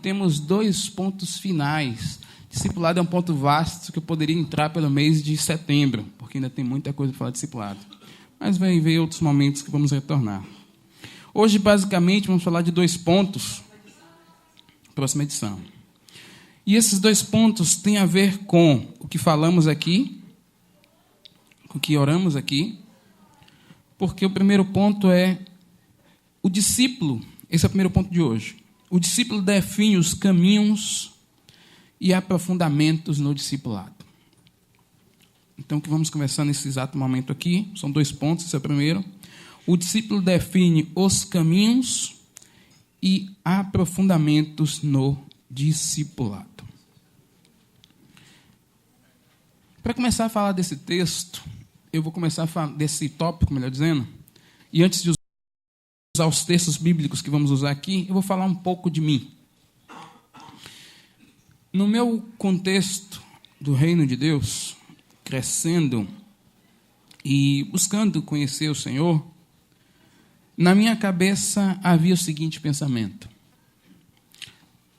temos 2 pontos finais. Discipulado é um ponto vasto que eu poderia entrar pelo mês de setembro, porque ainda tem muita coisa para falar de discipulado. Mas vai haver outros momentos que vamos retornar. Hoje, basicamente, vamos falar de 2 pontos. Próxima edição. E esses 2 pontos têm a ver com o que falamos aqui, com o que oramos aqui, porque o primeiro ponto é o discípulo. Esse é o primeiro ponto de hoje. O discípulo define os caminhos e aprofundamentos no discipulado. Então, o que vamos conversar nesse exato momento aqui, são 2 pontos, esse é o primeiro. O discípulo define os caminhos e aprofundamentos no discipulado. Para começar a falar desse texto, eu vou começar a falar desse tópico, melhor dizendo, e antes de usar os textos bíblicos que vamos usar aqui, eu vou falar um pouco de mim. No meu contexto do reino de Deus, crescendo e buscando conhecer o Senhor, na minha cabeça havia o seguinte pensamento: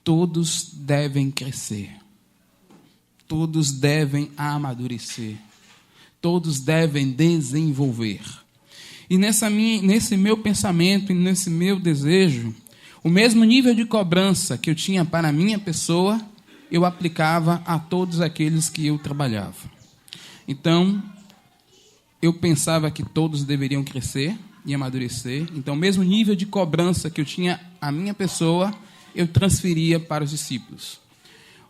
todos devem crescer, todos devem amadurecer, todos devem desenvolver. E nesse meu pensamento e nesse meu desejo, o mesmo nível de cobrança que eu tinha para a minha pessoa, eu aplicava a todos aqueles que eu trabalhava. Então, eu pensava que todos deveriam crescer e amadurecer. Então, o mesmo nível de cobrança que eu tinha a minha pessoa, eu transferia para os discípulos.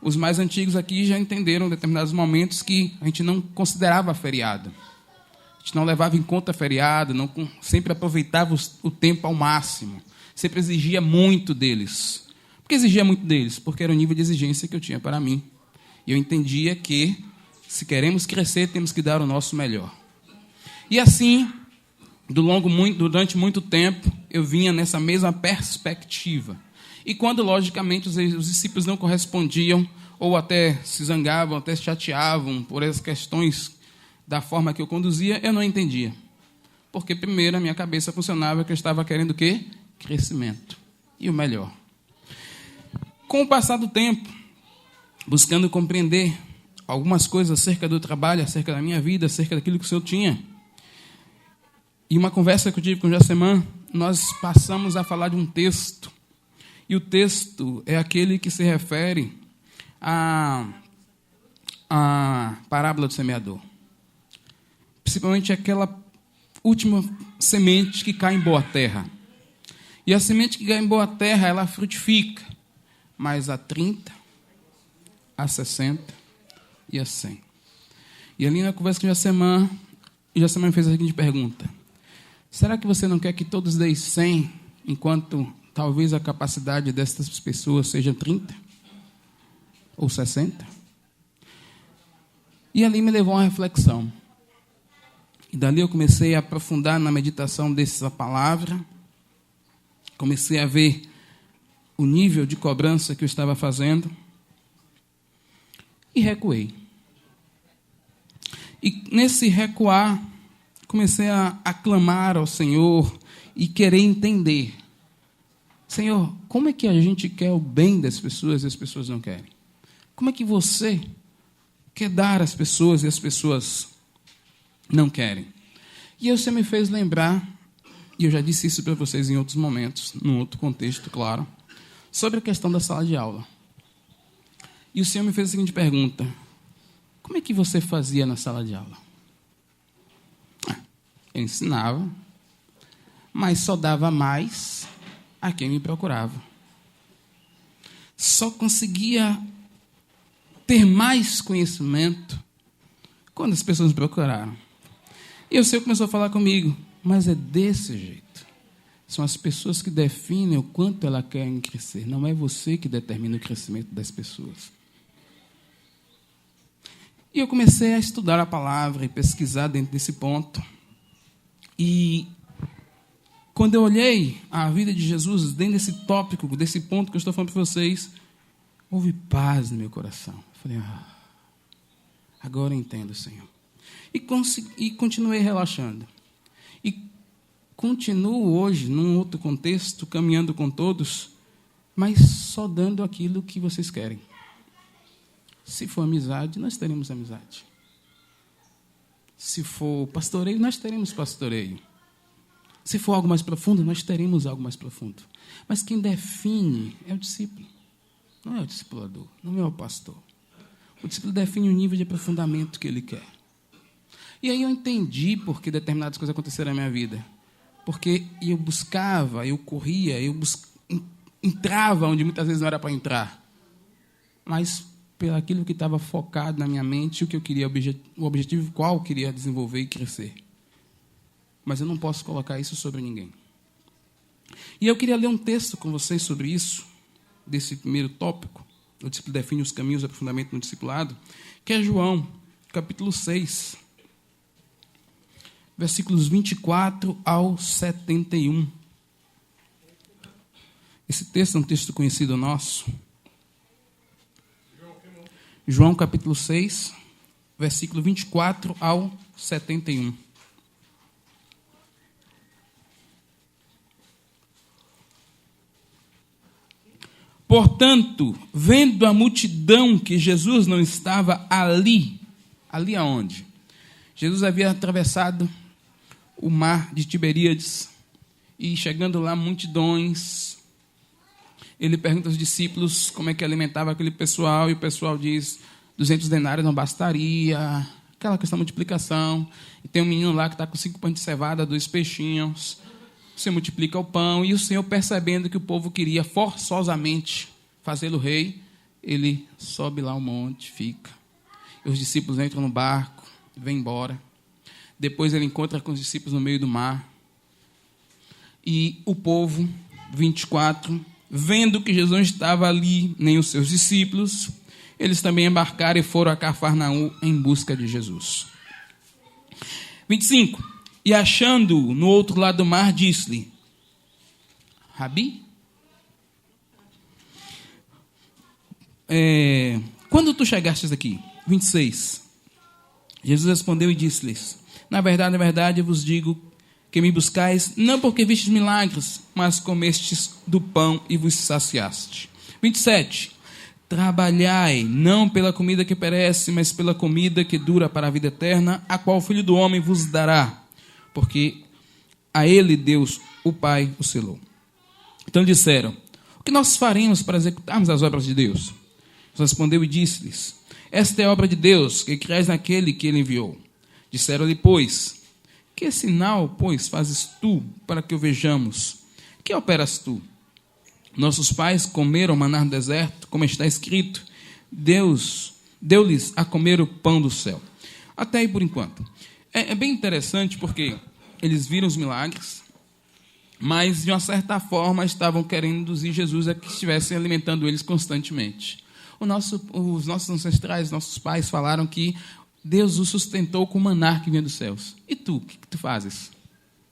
Os mais antigos aqui já entenderam em determinados momentos que a gente não considerava feriado. A gente não levava em conta feriado, sempre aproveitava o tempo ao máximo. Sempre exigia muito deles. Por que exigia muito deles? Porque era o nível de exigência que eu tinha para mim. E eu entendia que, se queremos crescer, temos que dar o nosso melhor. E assim, durante muito tempo, eu vinha nessa mesma perspectiva. E quando, logicamente, os discípulos não correspondiam, ou até se zangavam, até se chateavam por essas questões da forma que eu conduzia, eu não entendia. Porque, primeiro, a minha cabeça funcionava que eu estava querendo o quê? Crescimento. E o melhor. Com o passar do tempo, buscando compreender algumas coisas acerca do trabalho, acerca da minha vida, acerca daquilo que o Senhor tinha, e uma conversa que eu tive com o Jaceman, nós passamos a falar de um texto. E o texto é aquele que se refere à parábola do semeador. Principalmente aquela última semente que cai em boa terra. E a semente que cai em boa terra, ela frutifica. Mas a 30, a 60 e a 100. E ali na conversa com o Jaceman me fez a seguinte pergunta: será que você não quer que todos deem 100, enquanto talvez a capacidade dessas pessoas seja 30? Ou 60? E ali me levou a uma reflexão. E dali eu comecei a aprofundar na meditação dessa palavra. Comecei a ver o nível de cobrança que eu estava fazendo. E recuei. E nesse recuar, comecei a clamar ao Senhor e querer entender. Senhor, como é que a gente quer o bem das pessoas e as pessoas não querem? Como é que você quer dar às pessoas e as pessoas não querem? E o Senhor me fez lembrar, e eu já disse isso para vocês em outros momentos, num outro contexto, claro, sobre a questão da sala de aula. E o Senhor me fez a seguinte pergunta: como é que você fazia na sala de aula? Eu ensinava, mas só dava mais a quem me procurava. Só conseguia ter mais conhecimento quando as pessoas me procuraram. E o Senhor começou a falar comigo: mas é desse jeito. São as pessoas que definem o quanto elas querem crescer. Não é você que determina o crescimento das pessoas. E eu comecei a estudar a palavra e pesquisar dentro desse ponto. E quando eu olhei a vida de Jesus dentro desse tópico, desse ponto que eu estou falando para vocês, houve paz no meu coração. Eu falei: agora eu entendo, Senhor. E continuei relaxando. E continuo hoje, num outro contexto, caminhando com todos, mas só dando aquilo que vocês querem. Se for amizade, nós teremos amizade. Se for pastoreio, nós teremos pastoreio. Se for algo mais profundo, nós teremos algo mais profundo. Mas quem define é o discípulo. Não é o discipulador, não é o pastor. O discípulo define o nível de aprofundamento que ele quer. E aí eu entendi por que determinadas coisas aconteceram na minha vida. Porque eu buscava, eu corria, entrava onde muitas vezes não era para entrar. Mas pelo aquilo que estava focado na minha mente, o que eu queria, o objetivo qual eu queria desenvolver e crescer. Mas eu não posso colocar isso sobre ninguém. E eu queria ler um texto com vocês sobre isso, desse primeiro tópico. O discípulo define os caminhos de aprofundamento no discipulado, que é João, capítulo 6, versículos 24 ao 71. Esse texto é um texto conhecido nosso. João, capítulo 6, versículo 24 ao 71. Portanto, vendo a multidão que Jesus não estava ali aonde? Jesus havia atravessado o mar de Tiberíades e chegando lá multidões, ele pergunta aos discípulos como é que alimentava aquele pessoal e o pessoal diz, 200 denários não bastaria, aquela questão de multiplicação, e tem um menino lá que está com 5 pães de cevada, 2 peixinhos. Você multiplica o pão, e o Senhor, percebendo que o povo queria forçosamente fazê-lo rei, ele sobe lá o monte, fica. E os discípulos entram no barco, vêm embora. Depois ele encontra com os discípulos no meio do mar. E o povo, 24, vendo que Jesus não estava ali, nem os seus discípulos, eles também embarcaram e foram a Cafarnaum em busca de Jesus. 25. E achando-o no outro lado do mar, disse-lhe, Rabi, quando tu chegastes aqui? 26. Jesus respondeu e disse-lhes, na verdade, eu vos digo que me buscais, não porque vistes milagres, mas comestes do pão e vos saciaste. 27. Trabalhai, não pela comida que perece, mas pela comida que dura para a vida eterna, a qual o Filho do Homem vos dará, porque a ele Deus, o Pai, o selou. Então disseram, o que nós faremos para executarmos as obras de Deus? Jesus respondeu e disse-lhes, esta é a obra de Deus, que creis naquele que ele enviou. Disseram-lhe, pois, que sinal, pois, fazes tu para que o vejamos? Que operas tu? Nossos pais comeram maná no deserto, como está escrito, Deus deu-lhes a comer o pão do céu. Até aí por enquanto. É bem interessante porque eles viram os milagres, mas de uma certa forma estavam querendo induzir Jesus a que estivessem alimentando eles constantemente. Os nossos ancestrais, nossos pais falaram que Deus os sustentou com o maná que vinha dos céus. E tu, o que tu fazes?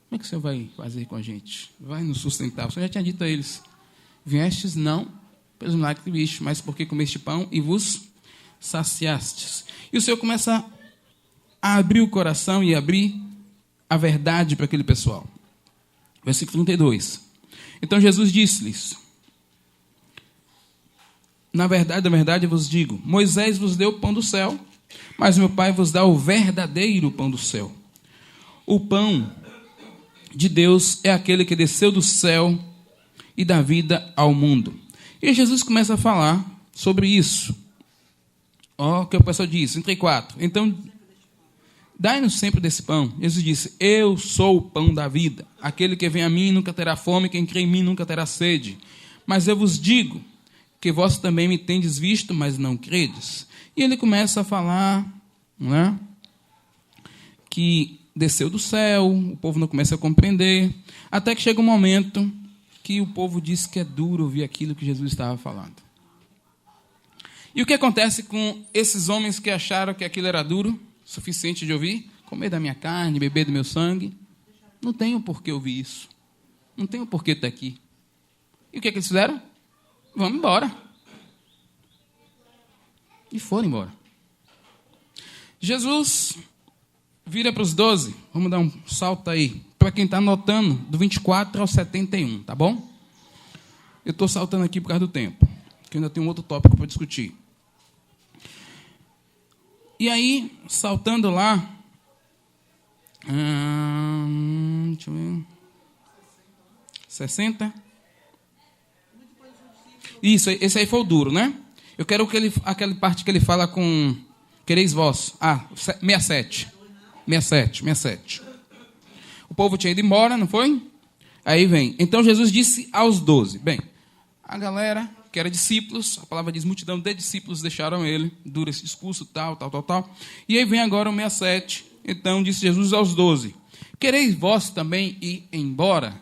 Como é que o Senhor vai fazer com a gente? Vai nos sustentar? O Senhor já tinha dito a eles, viestes não pelos milagres que viste, mas porque comeste pão e vos saciastes. E o Senhor começa a abrir o coração e abrir a verdade para aquele pessoal. Versículo 32. Então Jesus disse-lhes, na verdade eu vos digo, Moisés vos deu o pão do céu, mas meu Pai vos dá o verdadeiro pão do céu. O pão de Deus é aquele que desceu do céu e dá vida ao mundo. E Jesus começa a falar sobre isso. Ó, o que o pessoal diz, 34. Então, dai-nos sempre desse pão. Jesus disse, eu sou o pão da vida. Aquele que vem a mim nunca terá fome, quem crê em mim nunca terá sede. Mas eu vos digo que vós também me tendes visto, mas não credes. E ele começa a falar, né, que desceu do céu, o povo não começa a compreender, até que chega um momento que o povo diz que é duro ouvir aquilo que Jesus estava falando. E o que acontece com esses homens que acharam que aquilo era duro, suficiente de ouvir? Comer da minha carne, beber do meu sangue. Não tenho por que ouvir isso. Não tenho por que estar aqui. E o que é que eles fizeram? Vamos embora. E foram embora. Jesus vira para os 12. Vamos dar um salto aí. Para quem está anotando, do 24 ao 71, tá bom? Eu estou saltando aqui por causa do tempo, que eu ainda tenho outro tópico para discutir. E aí, saltando lá, deixa eu ver, 60? Isso, esse aí foi o duro, né? Eu quero que aquela parte que ele fala com quereis vós. 67. O povo tinha ido embora, não foi? Aí vem. Então Jesus disse aos 12. Bem, a galera que era discípulos, a palavra diz multidão de discípulos deixaram ele, dura esse discurso, tal. E aí vem agora o 67. Então disse Jesus aos 12. Quereis vós também ir embora?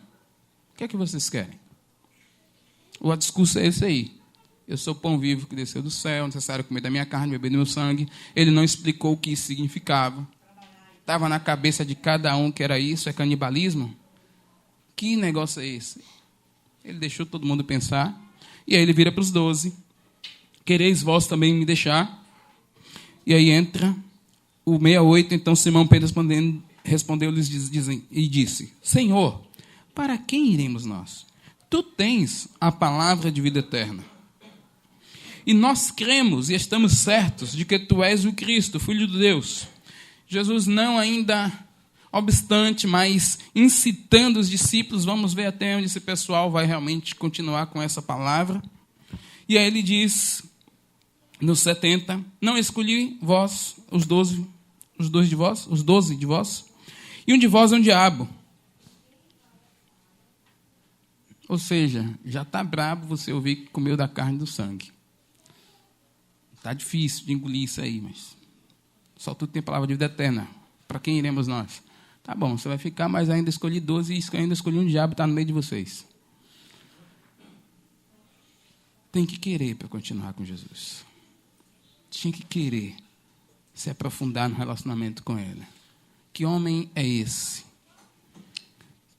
O que é que vocês querem? O discurso é esse aí. Eu sou o pão vivo que desceu do céu, necessário comer da minha carne, beber do meu sangue. Ele não explicou o que isso significava. Estava na cabeça de cada um que era isso, é canibalismo. Que negócio é esse? Ele deixou todo mundo pensar. E aí ele vira para os 12. Quereis vós também me deixar? E aí entra o 68. Então Simão Pedro respondeu-lhes e disse: Senhor, para quem iremos nós? Tu tens a palavra de vida eterna. E nós cremos e estamos certos de que tu és o Cristo, Filho de Deus. Jesus não ainda, obstante, mas incitando os discípulos, vamos ver até onde esse pessoal vai realmente continuar com essa palavra. E aí ele diz, no 70, não escolhi vós, os 12 de vós, e um de vós é um diabo. Ou seja, já está brabo você ouvir que comeu da carne e do sangue. Está difícil de engolir isso aí, mas só tu tem a palavra de vida eterna. Para quem iremos nós? Tá bom, você vai ficar, mas ainda escolhi 12 e ainda escolhi um diabo, está no meio de vocês. Tem que querer para continuar com Jesus. Tinha que querer se aprofundar no relacionamento com Ele. Que homem é esse?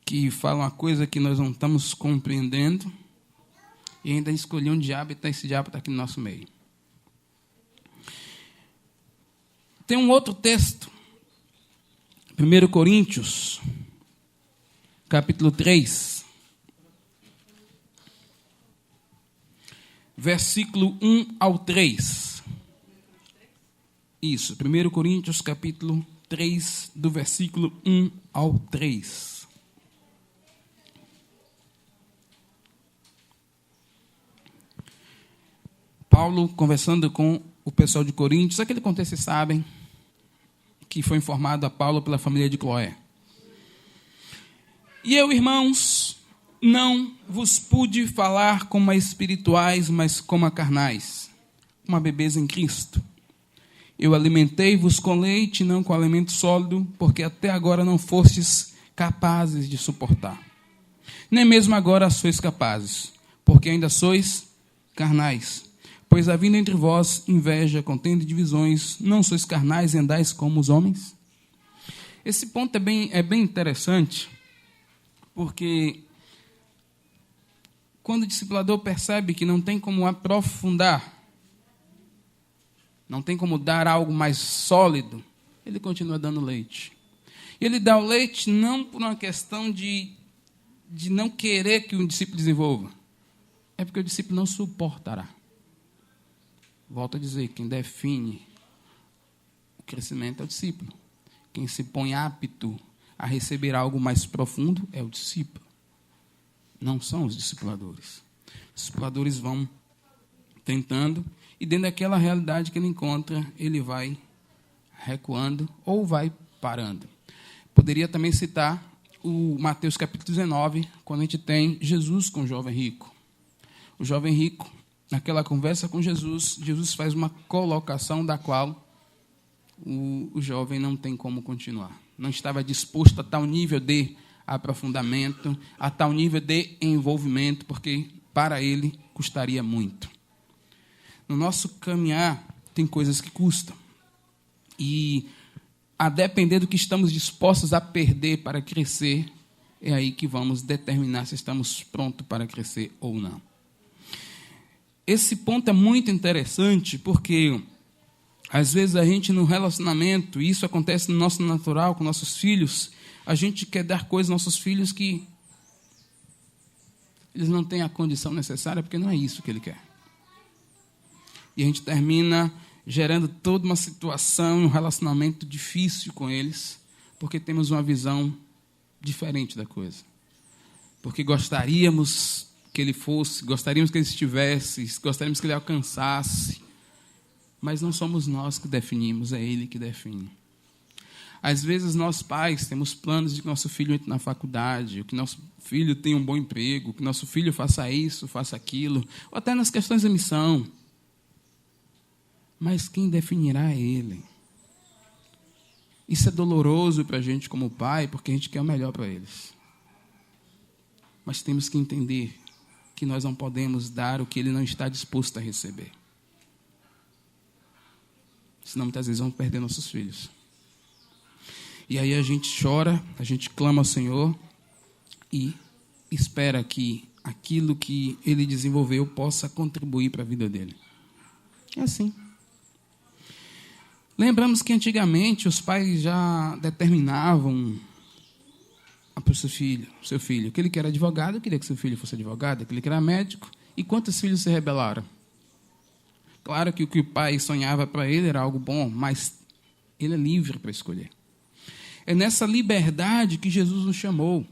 Que fala uma coisa que nós não estamos compreendendo e ainda escolheu um diabo e esse diabo está aqui no nosso meio. Tem um outro texto, 1 Coríntios, capítulo 3, versículo 1 ao 3. Isso, 1 Coríntios, capítulo 3, do versículo 1 ao 3. Paulo conversando com o pessoal de Coríntios, aquele contexto vocês sabem, que foi informado a Paulo pela família de Cloé. E eu, irmãos, não vos pude falar como a espirituais, mas como a carnais, como a bebês em Cristo. Eu alimentei-vos com leite, não com alimento sólido, porque até agora não fostes capazes de suportar. Nem mesmo agora sois capazes, porque ainda sois carnais. Pois havendo entre vós inveja, contenda e divisões, não sois carnais e andais como os homens? Esse ponto é bem interessante, porque quando o discipulador percebe que não tem como aprofundar, não tem como dar algo mais sólido, ele continua dando leite. E ele dá o leite não por uma questão de não querer que o discípulo desenvolva, é porque o discípulo não suportará. Volto a dizer, quem define o crescimento é o discípulo. Quem se põe apto a receber algo mais profundo é o discípulo. Não são os discipuladores. Os discipuladores vão tentando, e dentro daquela realidade que ele encontra, ele vai recuando ou vai parando. Poderia também citar o Mateus capítulo 19, quando a gente tem Jesus com o jovem rico. O jovem rico, naquela conversa com Jesus, Jesus faz uma colocação da qual o jovem não tem como continuar. Não estava disposto a tal nível de aprofundamento, a tal nível de envolvimento, porque para ele custaria muito. No nosso caminhar, tem coisas que custam. E a depender do que estamos dispostos a perder para crescer, é aí que vamos determinar se estamos prontos para crescer ou não. Esse ponto é muito interessante porque, às vezes, a gente no relacionamento, e isso acontece no nosso natural, com nossos filhos, a gente quer dar coisas aos nossos filhos que eles não têm a condição necessária, porque não é isso que ele quer. E a gente termina gerando toda uma situação, um relacionamento difícil com eles, porque temos uma visão diferente da coisa. Porque gostaríamos que ele fosse, gostaríamos que ele estivesse, gostaríamos que ele alcançasse, mas não somos nós que definimos, é ele que define. Às vezes, nós pais temos planos de que nosso filho entre na faculdade, que nosso filho tenha um bom emprego, que nosso filho faça isso, faça aquilo, ou até nas questões de missão. Mas quem definirá é ele. Isso é doloroso para a gente como pai, porque a gente quer o melhor para eles. Mas temos que entender que nós não podemos dar o que ele não está disposto a receber. Senão, muitas vezes, vamos perder nossos filhos. E aí a gente chora, a gente clama ao Senhor e espera que aquilo que ele desenvolveu possa contribuir para a vida dele. É assim. Lembramos que antigamente os pais já determinavam para o seu filho, que ele queria advogado, queria que seu filho fosse advogado, que ele queria médico. E quantos filhos se rebelaram? Claro que o que o pai sonhava para ele era algo bom, mas ele é livre para escolher. É nessa liberdade que Jesus nos chamou.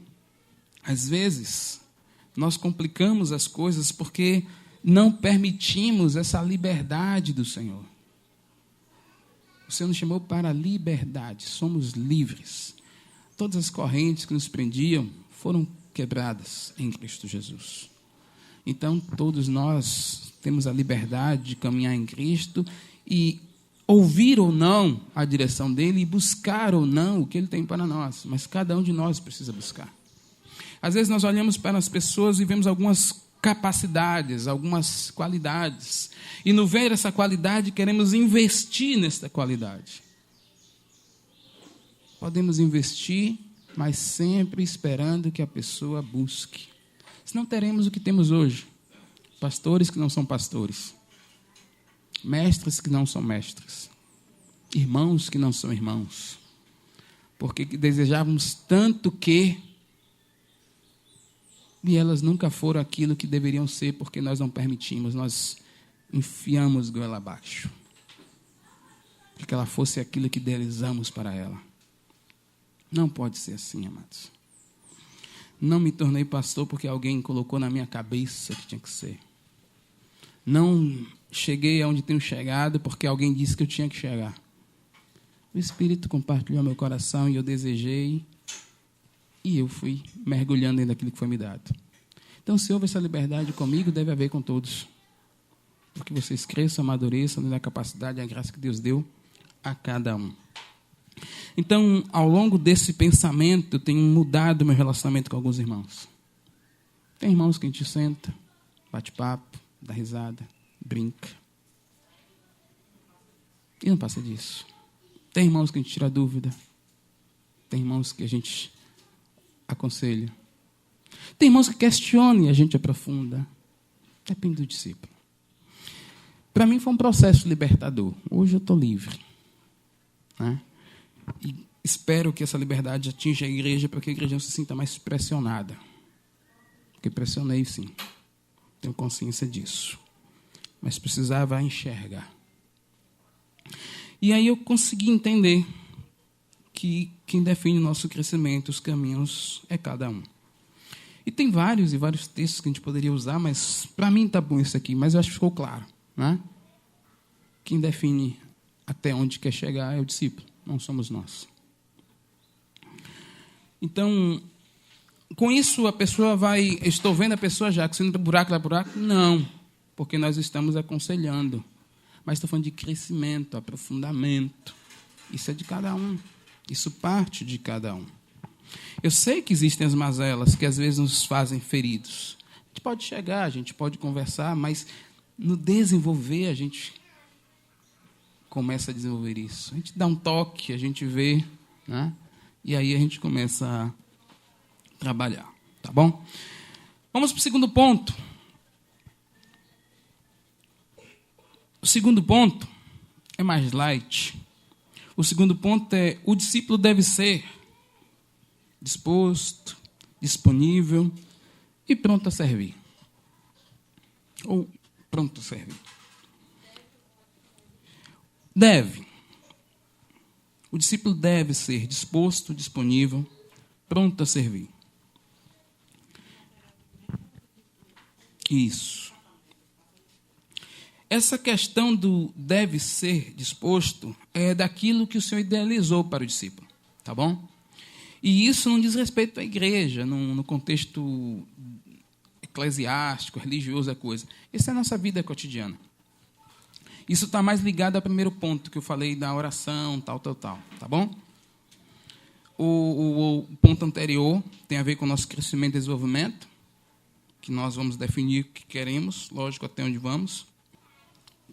Às vezes, nós complicamos as coisas porque não permitimos essa liberdade do Senhor. O Senhor nos chamou para a liberdade, somos livres. Todas as correntes que nos prendiam foram quebradas em Cristo Jesus. Então, todos nós temos a liberdade de caminhar em Cristo e ouvir ou não a direção dele e buscar ou não o que ele tem para nós. Mas cada um de nós precisa buscar. Às vezes nós olhamos para as pessoas e vemos algumas capacidades, algumas qualidades. E no ver essa qualidade, queremos investir nesta qualidade. Podemos investir, mas sempre esperando que a pessoa busque. Senão teremos o que temos hoje. Pastores que não são pastores. Mestres que não são mestres. Irmãos que não são irmãos. Porque desejávamos tanto que... E elas nunca foram aquilo que deveriam ser, porque nós não permitimos, nós enfiamos goela abaixo. Para que ela fosse aquilo que idealizamos para ela. Não pode ser assim, amados. Não me tornei pastor porque alguém colocou na minha cabeça que tinha que ser. Não cheguei aonde tenho chegado porque alguém disse que eu tinha que chegar. O Espírito compartilhou meu coração e eu desejei, e eu fui mergulhando dentro daquilo que foi me dado. Então, se houve essa liberdade comigo, deve haver com todos. Porque vocês cresçam, amadureçam na capacidade e a graça que Deus deu a cada um. Então, ao longo desse pensamento, eu tenho mudado meu relacionamento com alguns irmãos. Tem irmãos que a gente senta, bate papo, dá risada, brinca. E não passa disso. Tem irmãos que a gente tira dúvida. Tem irmãos que a gente aconselha. Tem irmãos que questionam e a gente aprofunda. Depende do discípulo. Para mim foi um processo libertador. Hoje eu estou livre. Né? E espero que essa liberdade atinja a igreja para que a igreja não se sinta mais pressionada. Porque pressionei, sim. Tenho consciência disso. Mas precisava enxergar. E aí eu consegui entender que quem define o nosso crescimento, os caminhos, é cada um. E tem vários e vários textos que a gente poderia usar, mas para mim está bom isso aqui, mas eu acho que ficou claro. Né? Quem define até onde quer chegar é o discípulo, não somos nós. Então, com isso a pessoa vai... Estou vendo a pessoa já, que se não tem buraco, lá buraco? Não, porque nós estamos aconselhando. Mas estou falando de crescimento, aprofundamento. Isso é de cada um. Isso parte de cada um. Eu sei que existem as mazelas que às vezes nos fazem feridos. A gente pode chegar, a gente pode conversar, mas no desenvolver a gente começa a desenvolver isso. A gente dá um toque, a gente vê, né? E aí a gente começa a trabalhar. Tá bom? Vamos para o segundo ponto. O segundo ponto é mais light. O segundo ponto é: o discípulo deve ser disposto, disponível e pronto a servir. Ou pronto a servir. Deve. O discípulo deve ser disposto, disponível, pronto a servir. Isso. Essa questão do deve ser disposto é daquilo que o Senhor idealizou para o discípulo, tá bom? E isso não diz respeito à igreja, no contexto eclesiástico, religioso, é coisa. Isso é a nossa vida cotidiana. Isso está mais ligado ao primeiro ponto que eu falei da oração, tal, tá bom? O ponto anterior tem a ver com o nosso crescimento e desenvolvimento, que nós vamos definir o que queremos, lógico, até onde vamos.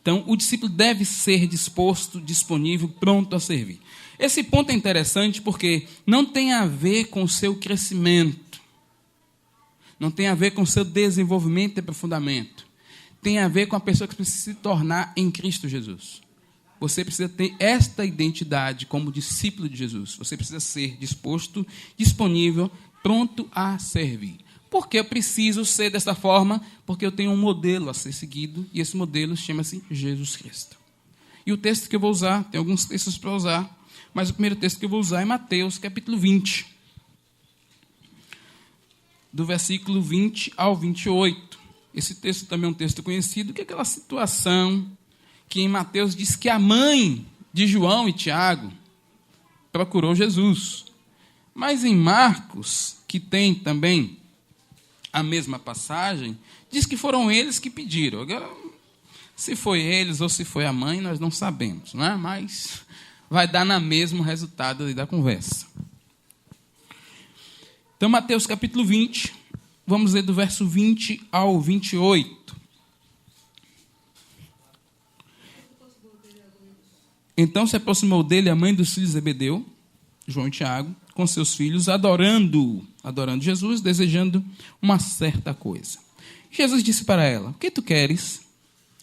Então, o discípulo deve ser disposto, disponível, pronto a servir. Esse ponto é interessante porque não tem a ver com o seu crescimento, não tem a ver com o seu desenvolvimento e aprofundamento. Tem a ver com a pessoa que precisa se tornar em Cristo Jesus. Você precisa ter esta identidade como discípulo de Jesus. Você precisa ser disposto, disponível, pronto a servir. Por que eu preciso ser dessa forma? Porque eu tenho um modelo a ser seguido, e esse modelo chama-se Jesus Cristo. E o texto que eu vou usar, tem alguns textos para usar, mas o primeiro texto que eu vou usar é Mateus, capítulo 20. Do versículo 20 ao 28. Esse texto também é um texto conhecido, que é aquela situação que em Mateus diz que a mãe de João e Tiago procurou Jesus. Mas em Marcos, que tem também a mesma passagem, diz que foram eles que pediram. Agora, se foi eles ou se foi a mãe, nós não sabemos, né? Mas vai dar no mesmo resultado da conversa. Então, Mateus capítulo 20, vamos ler do verso 20 ao 28. Então se aproximou dele a mãe dos filhos de Zebedeu, João e Tiago, com seus filhos, adorando Jesus, desejando uma certa coisa. Jesus disse para ela: o que tu queres?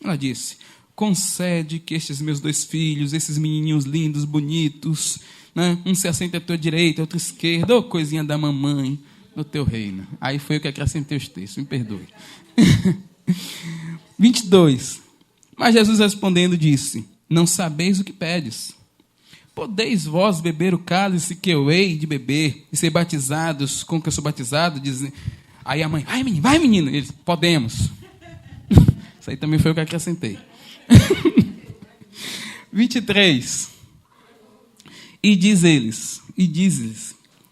Ela disse: concede que estes meus 2 filhos, esses menininhos lindos, bonitos, né, um se assente à tua direita, outro à esquerda, ou coisinha da mamãe, no teu reino. Aí foi eu que acrescentei os textos, me perdoe. 22. Mas Jesus respondendo disse: não sabeis o que pedes. Podeis vós beber o cálice que eu hei de beber e ser batizados com que eu sou batizado? Diz... Aí a mãe: vai menino. Eles: podemos. Isso aí também foi eu que acrescentei. 23. E diz-lhes: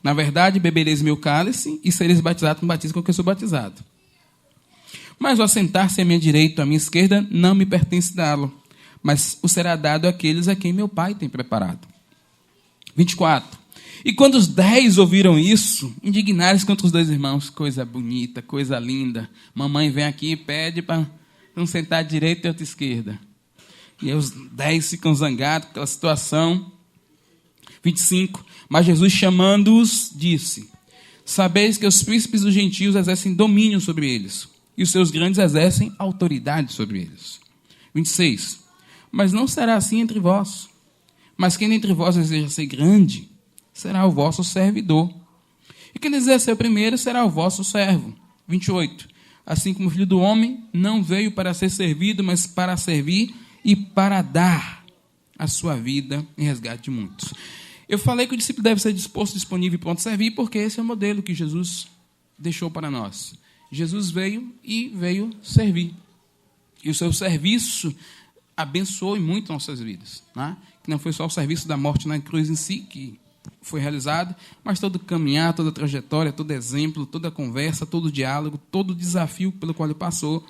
na verdade, bebereis meu cálice e sereis batizados com o batismo com que eu sou batizado. Mas o assentar-se à minha direita ou à minha esquerda não me pertence dá-lo, mas o será dado àqueles a quem meu Pai tem preparado. 24. E quando os 10 ouviram isso, indignaram-se contra os 2 irmãos. Coisa bonita, coisa linda. Mamãe vem aqui e pede para um sentar à direita e outra à esquerda. E aí os 10 ficam zangados com aquela situação. 25. Mas Jesus, chamando-os, disse: sabeis que os príncipes dos gentios exercem domínio sobre eles, e os seus grandes exercem autoridade sobre eles. 26. Mas não será assim entre vós. Mas quem dentre vós deseja ser grande, será o vosso servidor. E quem deseja ser o primeiro, será o vosso servo. 28. Assim como o Filho do Homem não veio para ser servido, mas para servir e para dar a sua vida em resgate de muitos. Eu falei que o discípulo deve ser disposto, disponível e pronto a servir, porque esse é o modelo que Jesus deixou para nós. Jesus veio e veio servir. E o seu serviço abençoou muito nossas vidas, né? Que não foi só o serviço da morte na cruz em si que foi realizado, mas todo caminhar, toda trajetória, todo exemplo, toda conversa, todo diálogo, todo desafio pelo qual ele passou,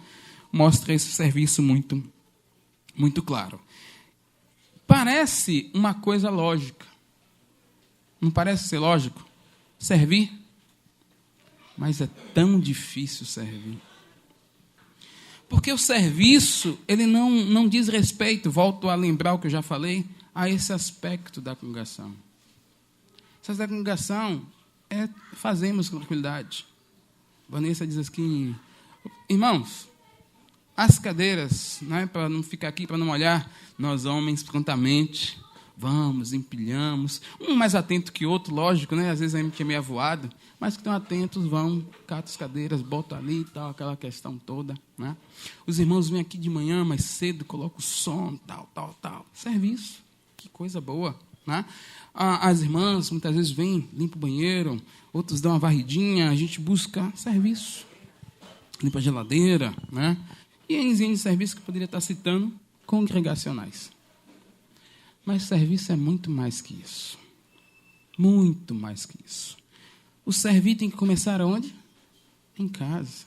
mostra esse serviço muito, muito claro. Parece uma coisa lógica. Não parece ser lógico? Servir? Mas é tão difícil servir. Porque o serviço, ele não diz respeito, volto a lembrar o que eu já falei, a esse aspecto da congregação. Essa da congregação fazemos com tranquilidade. Vanessa diz assim: irmãos, as cadeiras, né, para não ficar aqui, para não olhar, nós homens prontamente Vamos, empilhamos. Um mais atento que outro, lógico, né? Às vezes a gente é meio avoado, mas que estão atentos, vão, catam as cadeiras, botam ali e tal, aquela questão toda, né? Os irmãos vêm aqui de manhã mais cedo, colocam o som, tal. Serviço, que coisa boa, né? As irmãs muitas vezes vêm, limpam o banheiro, outros dão uma varridinha, a gente busca serviço, limpa a geladeira, né? E em serviços que eu poderia estar citando, congregacionais. Mas serviço é muito mais que isso. Muito mais que isso. O servir tem que começar onde? Em casa.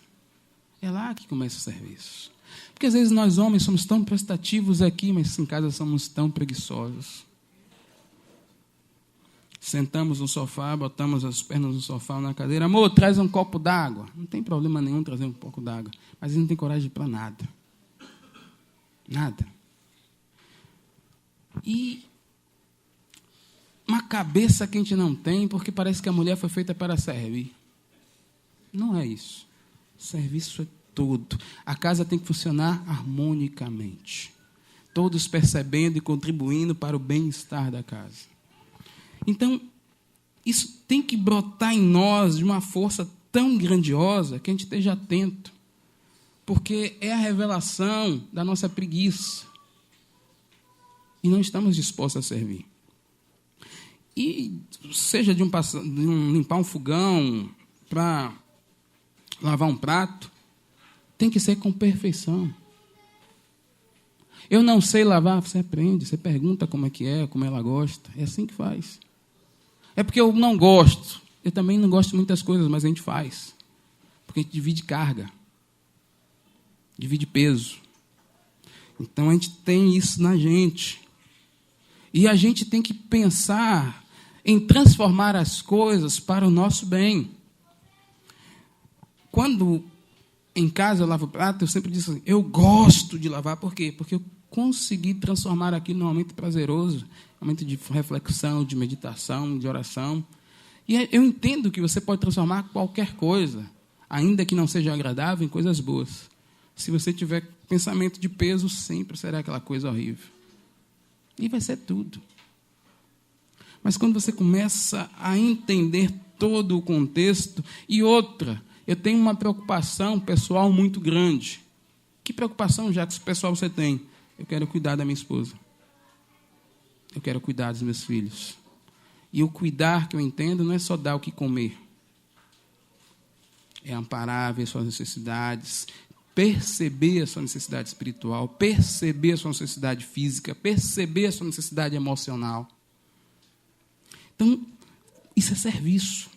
É lá que começa o serviço. Porque às vezes nós homens somos tão prestativos aqui, mas em casa somos tão preguiçosos. Sentamos no sofá, botamos as pernas no sofá, na cadeira. Amor, traz um copo d'água. Não tem problema nenhum trazer um pouco d'água. Mas ele não tem coragem para nada. Nada. E uma cabeça que a gente não tem, porque parece que a mulher foi feita para servir. Não é isso. Serviço é todo. A casa tem que funcionar harmonicamente. Todos percebendo e contribuindo para o bem-estar da casa. Então, isso tem que brotar em nós de uma força tão grandiosa que a gente esteja atento. Porque é a revelação da nossa preguiça. E não estamos dispostos a servir. E seja de limpar um fogão, para lavar um prato, tem que ser com perfeição. Eu não sei lavar, você aprende, você pergunta como é que é, como ela gosta. É assim que faz. É porque eu não gosto. Eu também não gosto de muitas coisas, mas a gente faz. Porque a gente divide carga. Divide peso. Então a gente tem isso na gente. E a gente tem que pensar em transformar as coisas para o nosso bem. Quando em casa eu lavo prato, eu sempre digo assim, eu gosto de lavar. Por quê? Porque eu consegui transformar aquilo num momento prazeroso, um momento de reflexão, de meditação, de oração. E eu entendo que você pode transformar qualquer coisa, ainda que não seja agradável, em coisas boas. Se você tiver pensamento de peso, sempre será aquela coisa horrível. E vai ser tudo. Mas quando você começa a entender todo o contexto, e outra, eu tenho uma preocupação pessoal muito grande. Que preocupação, Jacques, pessoal você tem? Eu quero cuidar da minha esposa. Eu quero cuidar dos meus filhos. E o cuidar que eu entendo não é só dar o que comer. É amparar, ver suas necessidades, perceber a sua necessidade espiritual, perceber a sua necessidade física, perceber a sua necessidade emocional. Então, isso é serviço.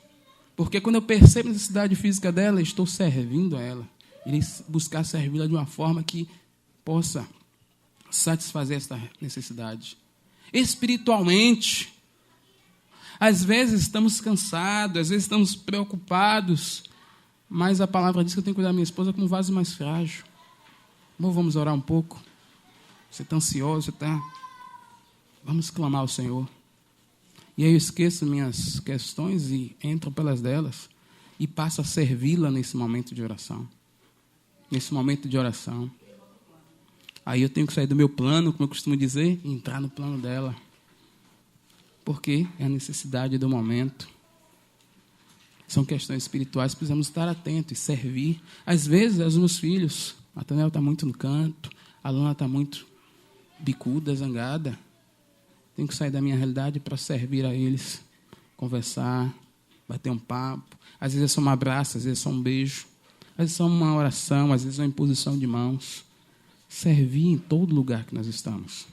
Porque quando eu percebo a necessidade física dela, eu estou servindo a ela. Irei buscar servi-la de uma forma que possa satisfazer essa necessidade. Espiritualmente, às vezes estamos cansados, às vezes estamos preocupados, mas a palavra diz que eu tenho que cuidar da minha esposa como um vaso mais frágil. Bom, vamos orar um pouco. Você está ansioso, você está... Vamos clamar ao Senhor. E aí eu esqueço minhas questões e entro pelas delas e passo a servi-la nesse momento de oração. Nesse momento de oração. Aí eu tenho que sair do meu plano, como eu costumo dizer, e entrar no plano dela. Porque é a necessidade do momento. São questões espirituais, precisamos estar atentos e servir. Às vezes, os meus filhos, a Nathaniel está muito no canto, a Luna está muito bicuda, zangada. Tenho que sair da minha realidade para servir a eles, conversar, bater um papo. Às vezes é só um abraço, às vezes é só um beijo. Às vezes é só uma oração, às vezes é uma imposição de mãos. Servir em todo lugar que nós estamos.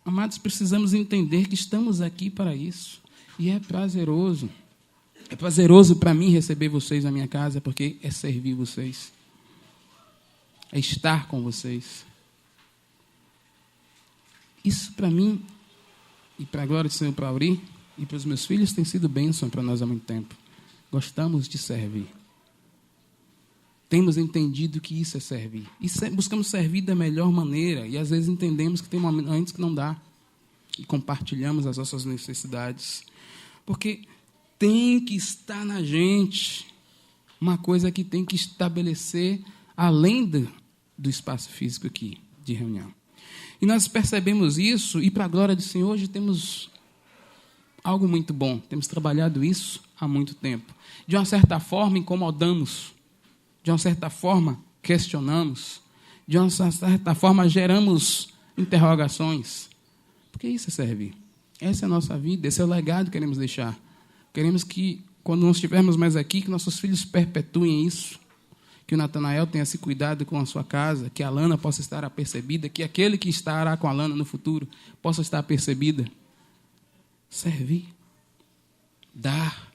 Amados, precisamos entender que estamos aqui para isso. E é prazeroso. É prazeroso para mim receber vocês na minha casa, porque é servir vocês. É estar com vocês. Isso para mim, e para a glória do Senhor, para Auri, e para os meus filhos, tem sido bênção para nós há muito tempo. Gostamos de servir. Temos entendido que isso é servir. E buscamos servir da melhor maneira. E às vezes entendemos que tem momentos que não dá. E compartilhamos as nossas necessidades. Porque tem que estar na gente uma coisa que tem que estabelecer além do espaço físico aqui de reunião. E nós percebemos isso, e para a glória do Senhor, hoje temos algo muito bom. Temos trabalhado isso há muito tempo. De uma certa forma, incomodamos. De uma certa forma, questionamos. De uma certa forma, geramos interrogações. Porque isso é servir. Essa é a nossa vida, esse é o legado que queremos deixar. Queremos que, quando não estivermos mais aqui, que nossos filhos perpetuem isso. Que o Natanael tenha esse cuidado com a sua casa, que a Lana possa estar apercebida, que aquele que estará com a Lana no futuro possa estar apercebida. Servir. Dar.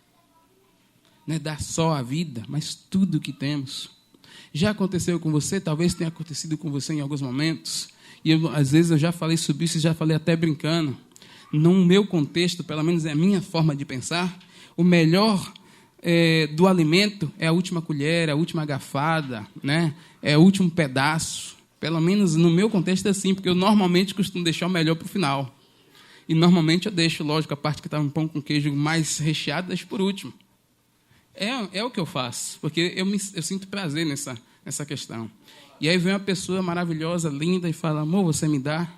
Não é dar só a vida, mas tudo o que temos. Já aconteceu com você, talvez tenha acontecido com você em alguns momentos. E às vezes eu já falei sobre isso, já falei até brincando. No meu contexto, pelo menos é a minha forma de pensar, o melhor do alimento é a última colher, é a última garfada, né? É o último pedaço. Pelo menos no meu contexto é assim, porque eu normalmente costumo deixar o melhor para o final. E normalmente eu deixo, lógico, a parte que está um pão com queijo mais recheado, deixo por último. É o que eu faço, porque eu sinto prazer nessa questão. E aí vem uma pessoa maravilhosa, linda, e fala, amor, você me dá?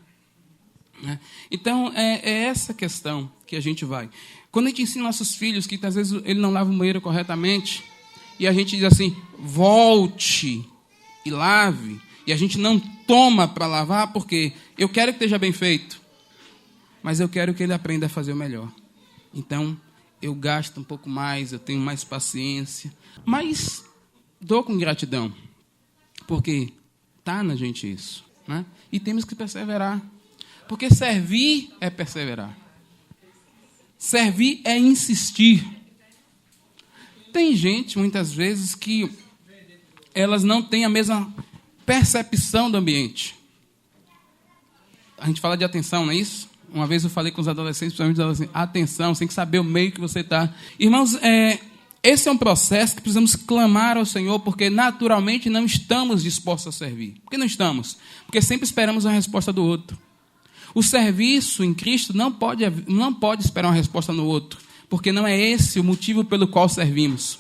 Então, é essa questão que a gente vai. Quando a gente ensina nossos filhos que, às vezes, ele não lava o banheiro corretamente, e a gente diz assim, volte e lave, e a gente não toma para lavar, porque eu quero que esteja bem feito, mas eu quero que ele aprenda a fazer o melhor. Então, eu gasto um pouco mais, eu tenho mais paciência, mas dou com gratidão, porque está na gente isso, né? E temos que perseverar, porque servir é perseverar. Servir é insistir. Tem gente, muitas vezes, que elas não têm a mesma percepção do ambiente. A gente fala de atenção, não é isso? Uma vez eu falei com os adolescentes, principalmente assim, atenção, você tem que saber o meio que você está. Irmãos, esse é um processo que precisamos clamar ao Senhor, porque naturalmente não estamos dispostos a servir. Por que não estamos? Porque sempre esperamos a resposta do outro. O serviço em Cristo não pode esperar uma resposta no outro, porque não é esse o motivo pelo qual servimos.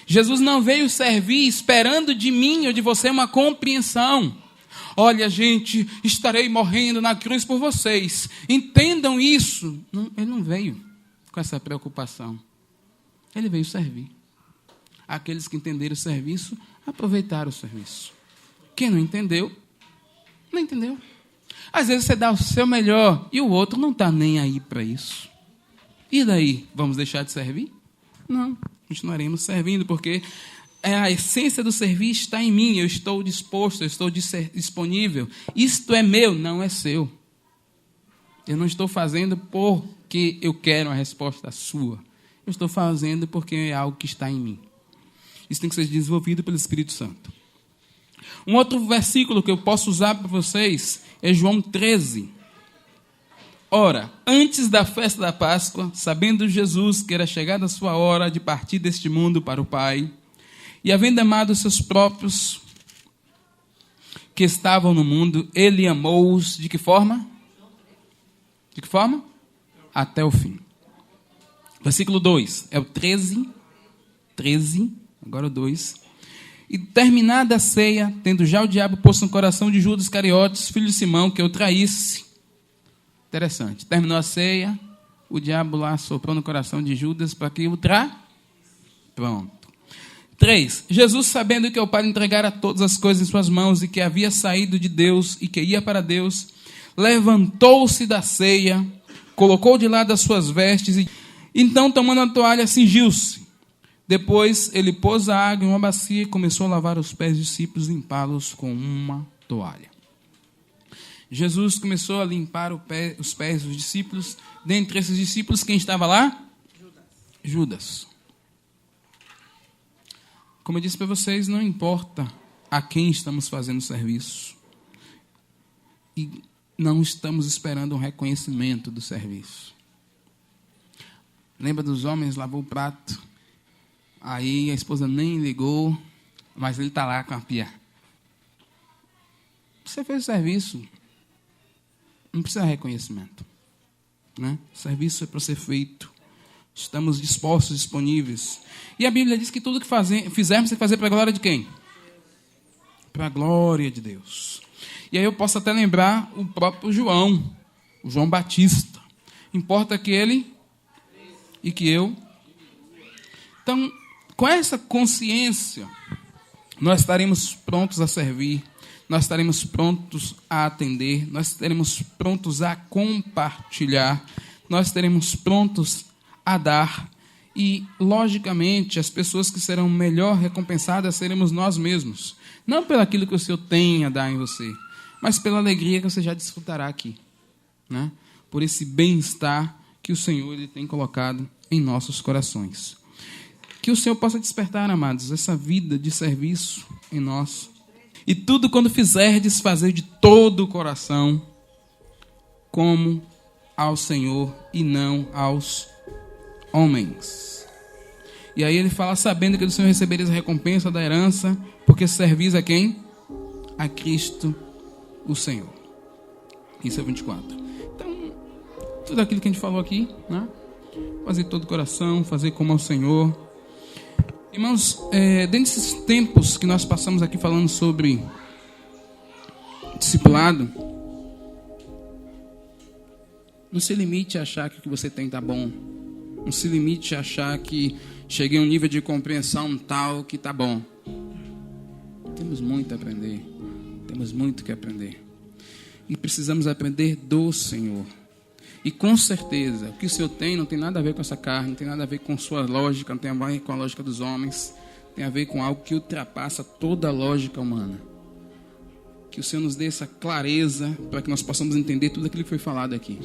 Jesus não veio servir esperando de mim ou de você uma compreensão. Olha, gente, estarei morrendo na cruz por vocês. Entendam isso. Não, ele não veio com essa preocupação. Ele veio servir. Aqueles que entenderam o serviço, aproveitaram o serviço. Quem não entendeu, não entendeu. Às vezes você dá o seu melhor e o outro não está nem aí para isso. E daí? Vamos deixar de servir? Não, continuaremos servindo, porque a essência do serviço está em mim. Eu estou disposto, eu estou disponível. Isto é meu, não é seu. Eu não estou fazendo porque eu quero uma resposta sua. Eu estou fazendo porque é algo que está em mim. Isso tem que ser desenvolvido pelo Espírito Santo. Um outro versículo que eu posso usar para vocês é João 13. Ora, antes da festa da Páscoa, sabendo Jesus que era chegada a sua hora de partir deste mundo para o Pai, e havendo amado seus próprios que estavam no mundo, ele amou-os de que forma? De que forma? Até o fim. Versículo 2, é o 13, agora o 2. E terminada a ceia, tendo já o diabo posto no coração de Judas Iscariotes, filho de Simão, que o traísse. Interessante. Terminou a ceia, o diabo lá soprou no coração de Judas para que o Pronto. 3. Jesus, sabendo que o Pai entregara todas as coisas em suas mãos e que havia saído de Deus e que ia para Deus, levantou-se da ceia, colocou de lado as suas vestes e então, tomando a toalha, cingiu-se. Depois, ele pôs a água em uma bacia e começou a lavar os pés dos discípulos e limpá-los com uma toalha. Jesus começou a limpar os pés dos discípulos. Dentre esses discípulos, quem estava lá? Judas. Como eu disse para vocês, não importa a quem estamos fazendo serviço. E não estamos esperando um reconhecimento do serviço. Lembra dos homens, lavou o prato. Aí a esposa nem ligou, mas ele está lá com a pia. Você fez o serviço. Não precisa de reconhecimento. Né? O serviço é para ser feito. Estamos dispostos, disponíveis. E a Bíblia diz que tudo que fizermos tem que fazer para a glória de quem? Para a glória de Deus. E aí eu posso até lembrar o próprio João, o João Batista. Importa que ele e que eu. Então, com essa consciência, nós estaremos prontos a servir, nós estaremos prontos a atender, nós estaremos prontos a compartilhar, nós estaremos prontos a dar. E, logicamente, as pessoas que serão melhor recompensadas seremos nós mesmos. Não pelo aquilo que o Senhor tem a dar em você, mas pela alegria que você já desfrutará aqui, né? Por esse bem-estar que o Senhor ele tem colocado em nossos corações. Que o Senhor possa despertar, amados, essa vida de serviço em nós. E tudo quando fizerdes, fazer de todo o coração, como ao Senhor e não aos homens. E aí ele fala, sabendo que do Senhor recebereis a recompensa da herança, porque servis a quem? A Cristo o Senhor. Isso é 24. Então, tudo aquilo que a gente falou aqui, né? Fazer todo o coração, fazer como ao Senhor. Irmãos, dentro desses tempos que nós passamos aqui falando sobre discipulado, não se limite a achar que o que você tem está bom. Não se limite a achar que cheguei a um nível de compreensão tal que está bom. Temos muito a aprender. Temos muito que aprender. E precisamos aprender do Senhor. E com certeza, o que o Senhor tem não tem nada a ver com essa carne, não tem nada a ver com sua lógica, não tem a ver com a lógica dos homens, tem a ver com algo que ultrapassa toda a lógica humana. Que o Senhor nos dê essa clareza para que nós possamos entender tudo aquilo que foi falado aqui.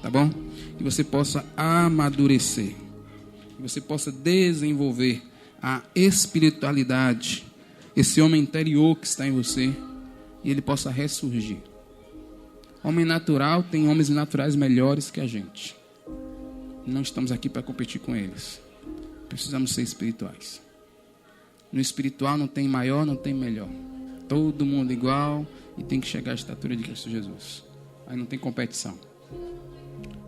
Tá bom? Que você possa amadurecer, que você possa desenvolver a espiritualidade, esse homem interior que está em você, e ele possa ressurgir. Homem natural tem homens naturais melhores que a gente. Não estamos aqui para competir com eles. Precisamos ser espirituais. No espiritual não tem maior, não tem melhor. Todo mundo igual e tem que chegar à estatura de Cristo Jesus. Aí não tem competição.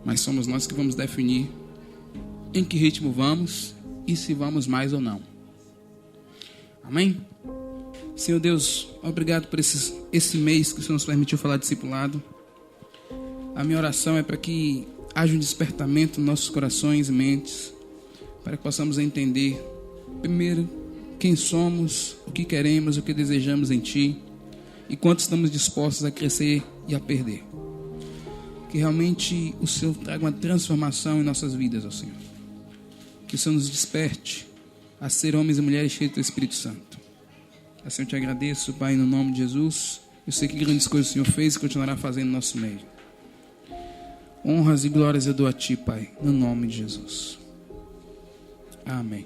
Mas somos nós que vamos definir em que ritmo vamos e se vamos mais ou não. Amém? Senhor Deus, obrigado por esse mês que o Senhor nos permitiu falar de discipulado. A minha oração é para que haja um despertamento nos nossos corações e mentes, para que possamos entender, primeiro, quem somos, o que queremos, o que desejamos em Ti e quanto estamos dispostos a crescer e a perder. Que realmente o Senhor traga uma transformação em nossas vidas, ó Senhor. Que o Senhor nos desperte a ser homens e mulheres cheios do Espírito Santo. Assim eu te agradeço, Pai, no nome de Jesus. Eu sei que grandes coisas o Senhor fez e continuará fazendo no nosso meio. Honras e glórias eu dou a Ti, Pai, no nome de Jesus. Amém.